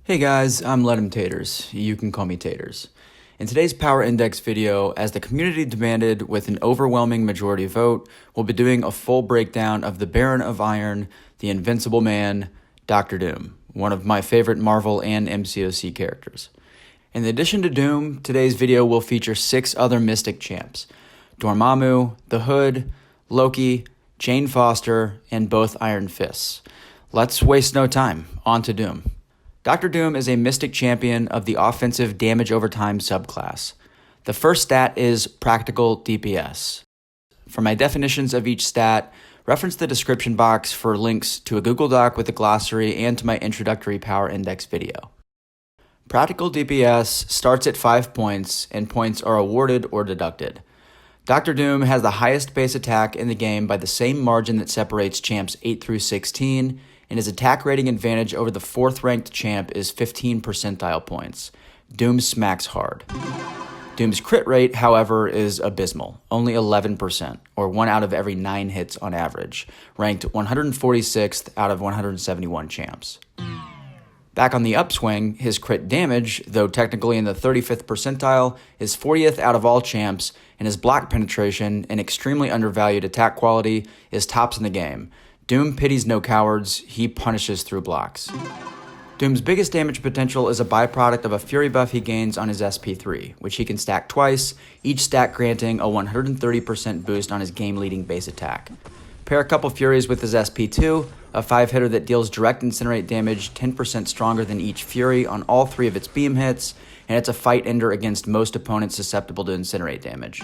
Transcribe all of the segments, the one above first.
Hey guys, I'm Let 'em Taters. You can call me Taters. In today's Power Index video, as the community demanded with an overwhelming majority vote, we'll be doing a full breakdown of the Baron of Iron, the Invincible Man, Doctor Doom, one of my favorite Marvel and MCOC characters. In addition to Doom, today's video will feature 6 other Mystic champs: Dormammu, the Hood, Loki, Jane Foster, and both Iron Fists. Let's waste no time, on to Doom. Dr. Doom is a Mystic champion of the offensive damage over time subclass. The first stat is practical DPS. For my definitions of each stat, reference the description box for links to a Google Doc with a glossary and to my introductory Power Index video. Practical DPS starts at 5 points, and points are awarded or deducted. Dr. Doom has the highest base attack in the game by the same margin that separates champs 8 through 16, and his attack rating advantage over the 4th ranked champ is 15 percentile points. Doom smacks hard. Doom's crit rate, however, is abysmal, only 11%, or 1 out of every 9 hits on average, ranked 146th out of 171 champs. Back on the upswing, his crit damage, though technically in the 35th percentile, is 40th out of all champs, and his block penetration, an extremely undervalued attack quality, is tops in the game. Doom pities no cowards, he punishes through blocks. Doom's biggest damage potential is a byproduct of a Fury buff he gains on his SP3, which he can stack twice, each stack granting a 130% boost on his game-leading base attack. Pair a couple Furies with his SP2, a 5-hitter that deals direct incinerate damage 10% stronger than each Fury on all 3 of its beam hits, and it's a fight ender against most opponents susceptible to incinerate damage.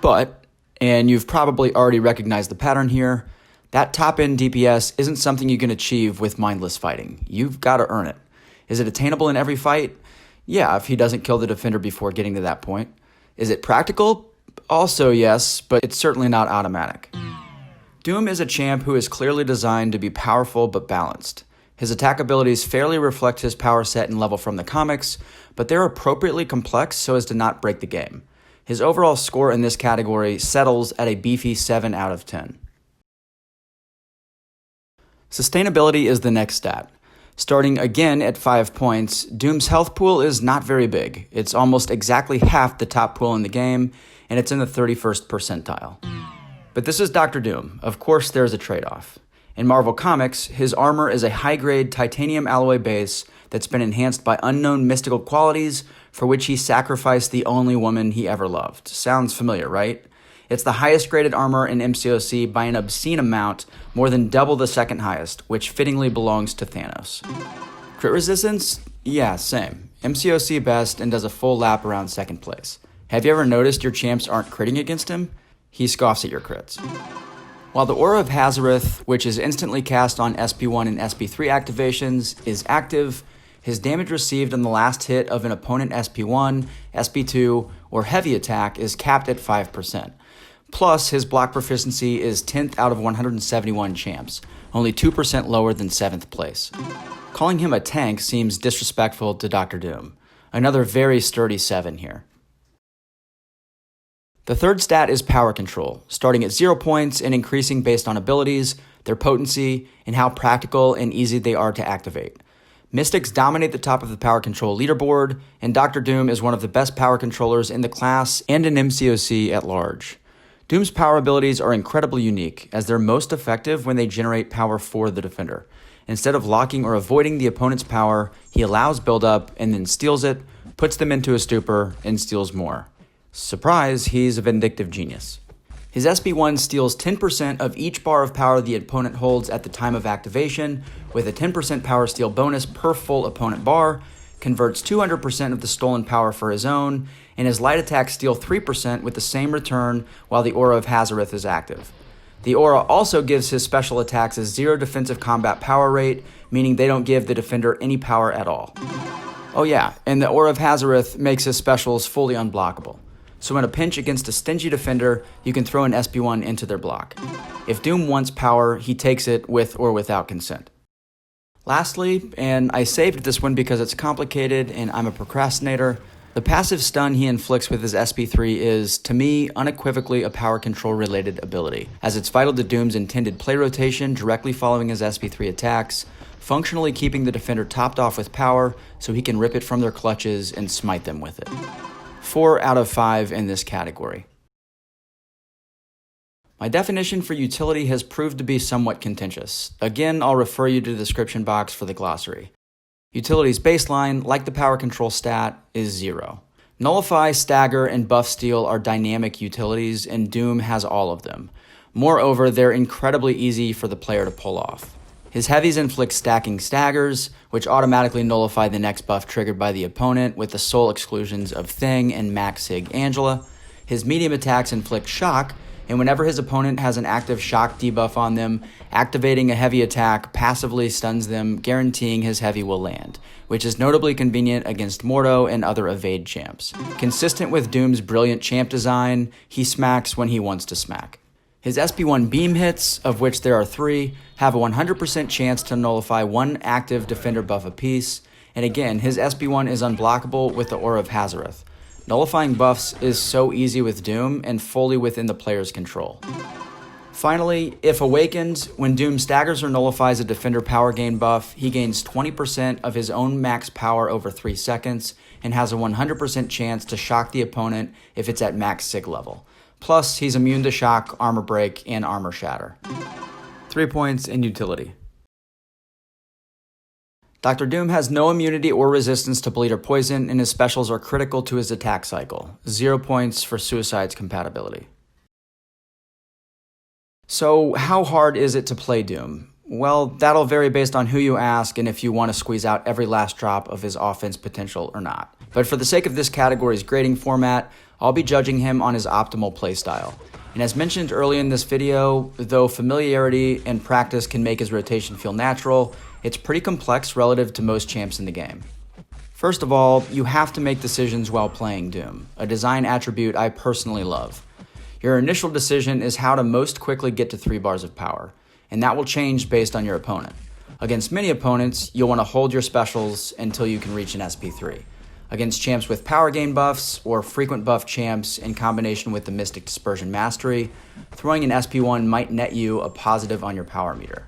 But, and you've probably already recognized the pattern here, that top-end DPS isn't something you can achieve with mindless fighting. You've got to earn it. Is it attainable in every fight? Yeah, if he doesn't kill the defender before getting to that point. Is it practical? Also yes, but it's certainly not automatic. Doom is a champ who is clearly designed to be powerful but balanced. His attack abilities fairly reflect his power set and level from the comics, but they're appropriately complex so as to not break the game. His overall score in this category settles at a beefy 7 out of 10. Sustainability is the next stat. Starting again at 5 points, Doom's health pool is not very big. It's almost exactly half the top pool in the game, and it's in the 31st percentile. But this is Dr. Doom. Of course there's a trade-off. In Marvel Comics, his armor is a high-grade titanium alloy base that's been enhanced by unknown mystical qualities for which he sacrificed the only woman he ever loved. Sounds familiar, right? It's the highest graded armor in MCOC by an obscene amount, more than double the second highest, which fittingly belongs to Thanos. Crit resistance? Yeah, same. MCOC best and does a full lap around 2nd place. Have you ever noticed your champs aren't critting against him? He scoffs at your crits. While the Aura of Hazareth, which is instantly cast on SP1 and SP3 activations, is active, his damage received on the last hit of an opponent SP1, SP2, or heavy attack is capped at 5%. Plus, his block proficiency is 10th out of 171 champs, only 2% lower than 7th place. Calling him a tank seems disrespectful to Dr. Doom. Another very sturdy 7 here. The third stat is power control, starting at 0 points and increasing based on abilities, their potency, and how practical and easy they are to activate. Mystics dominate the top of the power control leaderboard, and Dr. Doom is one of the best power controllers in the class and in MCOC at large. Doom's power abilities are incredibly unique, as they're most effective when they generate power for the defender. Instead of locking or avoiding the opponent's power, he allows buildup and then steals it, puts them into a stupor, and steals more. Surprise, he's a vindictive genius. His SP1 steals 10% of each bar of power the opponent holds at the time of activation, with a 10% power steal bonus per full opponent bar, converts 200% of the stolen power for his own, and his light attacks steal 3% with the same return while the Aura of Hazareth is active. The Aura also gives his special attacks a 0 defensive combat power rate, meaning they don't give the defender any power at all. Oh yeah, and the Aura of Hazareth makes his specials fully unblockable. So in a pinch against a stingy defender, you can throw an SP1 into their block. If Doom wants power, he takes it with or without consent. Lastly, and I saved this one because it's complicated and I'm a procrastinator, the passive stun he inflicts with his SP3 is, to me, unequivocally a power control related ability, as it's vital to Doom's intended play rotation directly following his SP3 attacks, functionally keeping the defender topped off with power so he can rip it from their clutches and smite them with it. 4 out of 5 in this category. My definition for utility has proved to be somewhat contentious. Again, I'll refer you to the description box for the glossary. Utility's baseline, like the power control stat, is 0. Nullify, Stagger, and Buff Steal are dynamic utilities, and Doom has all of them. Moreover, they're incredibly easy for the player to pull off. His heavies inflict stacking staggers, which automatically nullify the next buff triggered by the opponent with the sole exclusions of Thing and Max Sig Angela. His medium attacks inflict shock, and whenever his opponent has an active shock debuff on them, activating a heavy attack passively stuns them, guaranteeing his heavy will land, which is notably convenient against Mordo and other evade champs. Consistent with Doom's brilliant champ design, he smacks when he wants to smack. His SP1 beam hits, of which there are 3, have a 100% chance to nullify 1 active defender buff apiece, and again, his SP1 is unblockable with the Aura of Hazareth. Nullifying buffs is so easy with Doom and fully within the player's control. Finally, if awakened, when Doom staggers or nullifies a defender power gain buff, he gains 20% of his own max power over 3 seconds and has a 100% chance to shock the opponent if it's at max Sig level. Plus, he's immune to shock, armor break, and armor shatter. 3 points in utility. Dr. Doom has no immunity or resistance to bleed or poison, and his specials are critical to his attack cycle. 0 points for Suicide's compatibility. So, how hard is it to play Doom? Well, that'll vary based on who you ask and if you want to squeeze out every last drop of his offense potential or not. But for the sake of this category's grading format, I'll be judging him on his optimal playstyle. And as mentioned early in this video, though familiarity and practice can make his rotation feel natural, it's pretty complex relative to most champs in the game. First of all, you have to make decisions while playing Doom, a design attribute I personally love. Your initial decision is how to most quickly get to 3 bars of power, and that will change based on your opponent. Against many opponents, you'll want to hold your specials until you can reach an SP3. Against champs with power gain buffs or frequent buff champs in combination with the Mystic Dispersion Mastery, throwing an SP1 might net you a positive on your power meter.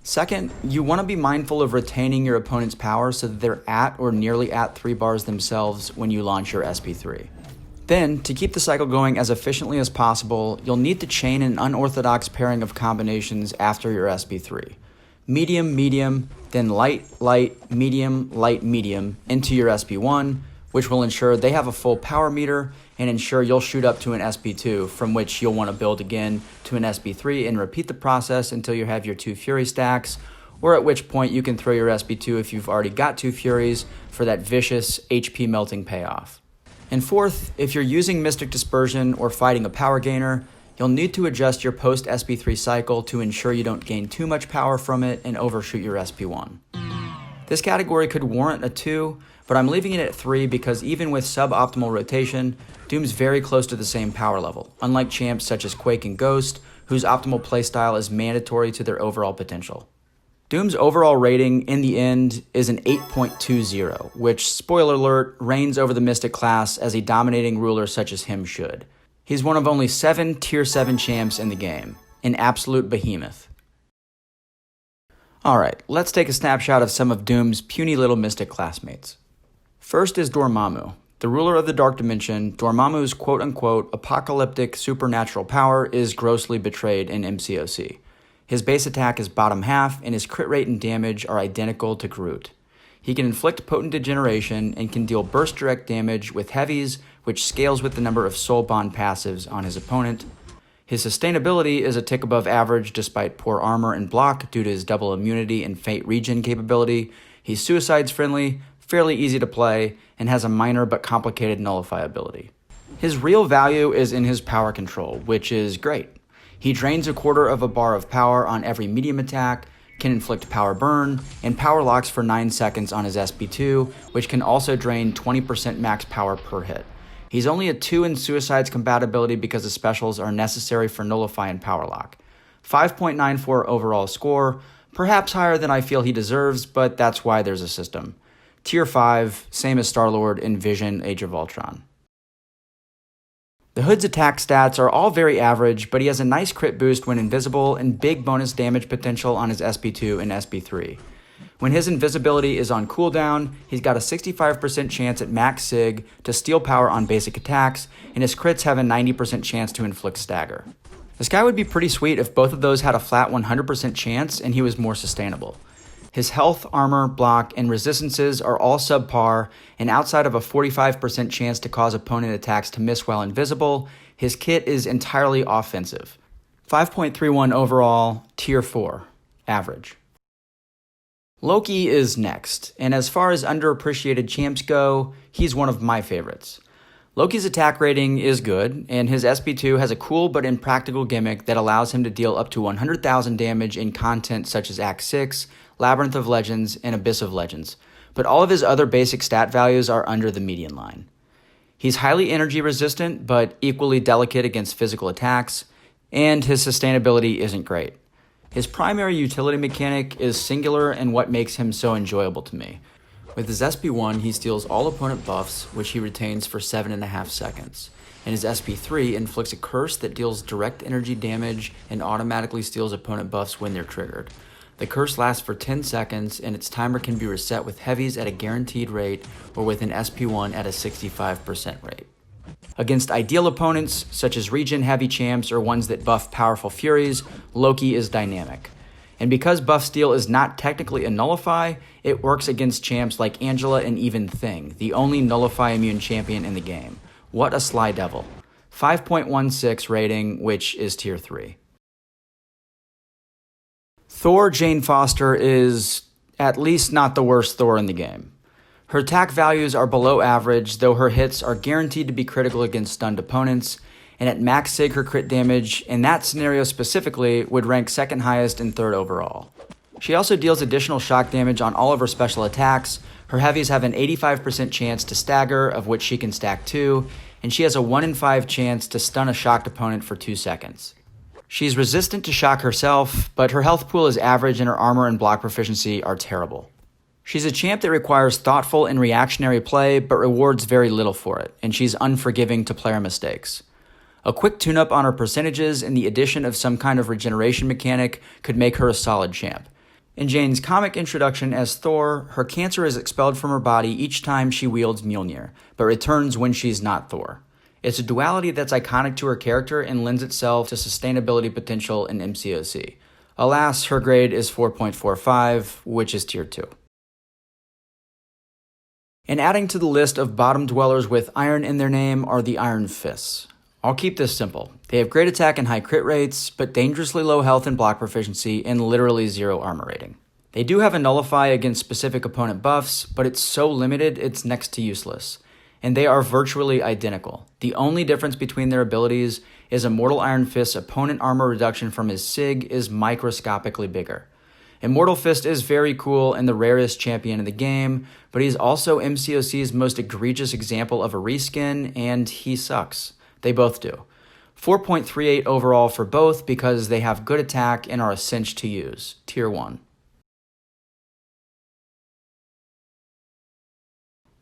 Second, you want to be mindful of retaining your opponent's power so that they're at or nearly at 3 bars themselves when you launch your SP3. Then, to keep the cycle going as efficiently as possible, you'll need to chain an unorthodox pairing of combinations after your SP3. Medium, medium, then light, light, medium, into your SP1, which will ensure they have a full power meter and ensure you'll shoot up to an SP2, from which you'll want to build again to an SP3 and repeat the process until you have your 2 Fury stacks, or at which point you can throw your SP2 if you've already got 2 Furies for that vicious HP melting payoff. And fourth, if you're using Mystic Dispersion or fighting a power gainer, you'll need to adjust your post-SP3 cycle to ensure you don't gain too much power from it and overshoot your SP1. This category could warrant a 2, but I'm leaving it at 3 because even with suboptimal rotation, Doom's very close to the same power level, unlike champs such as Quake and Ghost, whose optimal playstyle is mandatory to their overall potential. Doom's overall rating, in the end, is an 8.20, which, spoiler alert, reigns over the Mystic class as a dominating ruler such as him should. He's one of only 7 Tier 7 champs in the game, an absolute behemoth. Alright, let's take a snapshot of some of Doom's puny little Mystic classmates. First is Dormammu. The ruler of the Dark Dimension, Dormammu's quote-unquote apocalyptic supernatural power is grossly betrayed in MCOC. His base attack is bottom half, and his crit rate and damage are identical to Groot. He can inflict potent degeneration and can deal burst direct damage with heavies, which scales with the number of soul bond passives on his opponent. His sustainability is a tick above average despite poor armor and block due to his double immunity and fate regen capability. He's suicides friendly, fairly easy to play, and has a minor but complicated nullify ability. His real value is in his power control, which is great. He drains a quarter of a bar of power on every medium attack, can inflict power burn, and power locks for 9 seconds on his SP2, which can also drain 20% max power per hit. He's only a 2 in Suicide's compatibility because the specials are necessary for nullify and power lock. 5.94 overall score, perhaps higher than I feel he deserves, but that's why there's a system. Tier 5, same as Star-Lord in Vision Age of Ultron. The Hood's attack stats are all very average, but he has a nice crit boost when invisible and big bonus damage potential on his SP2 and SP3. When his invisibility is on cooldown, he's got a 65% chance at max sig to steal power on basic attacks, and his crits have a 90% chance to inflict stagger. This guy would be pretty sweet if both of those had a flat 100% chance and he was more sustainable. His health, armor, block, and resistances are all subpar, and outside of a 45% chance to cause opponent attacks to miss while invisible, his kit is entirely offensive. 5.31 overall, tier 4, average. Loki is next, and as far as underappreciated champs go, he's one of my favorites. Loki's attack rating is good, and his SP2 has a cool but impractical gimmick that allows him to deal up to 100,000 damage in content such as Act 6, Labyrinth of Legends, and Abyss of Legends, but all of his other basic stat values are under the median line. He's highly energy resistant, but equally delicate against physical attacks, and his sustainability isn't great. His primary utility mechanic is singular and what makes him so enjoyable to me. With his SP1, he steals all opponent buffs, which he retains for 7.5 seconds. And his SP3 inflicts a curse that deals direct energy damage and automatically steals opponent buffs when they're triggered. The curse lasts for 10 seconds, and its timer can be reset with heavies at a guaranteed rate or with an SP1 at a 65% rate. Against ideal opponents, such as regen heavy champs or ones that buff powerful furies, Loki is dynamic. And because buff steal is not technically a nullify, it works against champs like Angela and even Thing, the only nullify immune champion in the game. What a sly devil. 5.16 rating, which is tier 3. Thor Jane Foster is at least not the worst Thor in the game. Her attack values are below average, though her hits are guaranteed to be critical against stunned opponents, and at max sig her crit damage, in that scenario specifically, would rank second highest and third overall. She also deals additional shock damage on all of her special attacks. Her heavies have an 85% chance to stagger, of which she can stack 2, and she has a 1 in 5 chance to stun a shocked opponent for 2 seconds. She's resistant to shock herself, but her health pool is average and her armor and block proficiency are terrible. She's a champ that requires thoughtful and reactionary play, but rewards very little for it, and she's unforgiving to player mistakes. A quick tune-up on her percentages and the addition of some kind of regeneration mechanic could make her a solid champ. In Jane's comic introduction as Thor, her cancer is expelled from her body each time she wields Mjolnir, but returns when she's not Thor. It's a duality that's iconic to her character and lends itself to sustainability potential in MCOC. Alas, her grade is 4.45, which is tier 2. And adding to the list of bottom dwellers with iron in their name are the Iron Fists. I'll keep this simple. They have great attack and high crit rates, but dangerously low health and block proficiency and literally 0 armor rating. They do have a nullify against specific opponent buffs, but it's so limited it's next to useless. And they are virtually identical. The only difference between their abilities is Immortal Iron Fist's opponent armor reduction from his sig is microscopically bigger. Immortal Fist is very cool and the rarest champion in the game, but he's also MCOC's most egregious example of a reskin, and he sucks. They both do. 4.38 overall for both because they have good attack and are a cinch to use. Tier 1.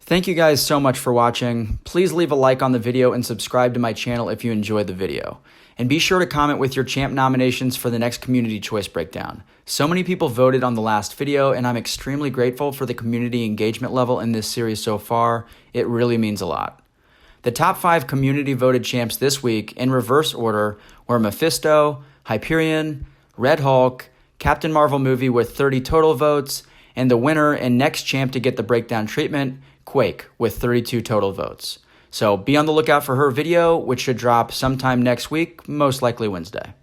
Thank you guys so much for watching. Please leave a like on the video and subscribe to my channel if you enjoyed the video. And be sure to comment with your champ nominations for the next community choice breakdown. So many people voted on the last video, and I'm extremely grateful for the community engagement level in this series so far. It really means a lot. The top 5 community voted champs this week, in reverse order, were Mephisto, Hyperion, Red Hulk, Captain Marvel movie with 30 total votes, and the winner and next champ to get the breakdown treatment, Quake, with 32 total votes. So be on the lookout for her video, which should drop sometime next week, most likely Wednesday.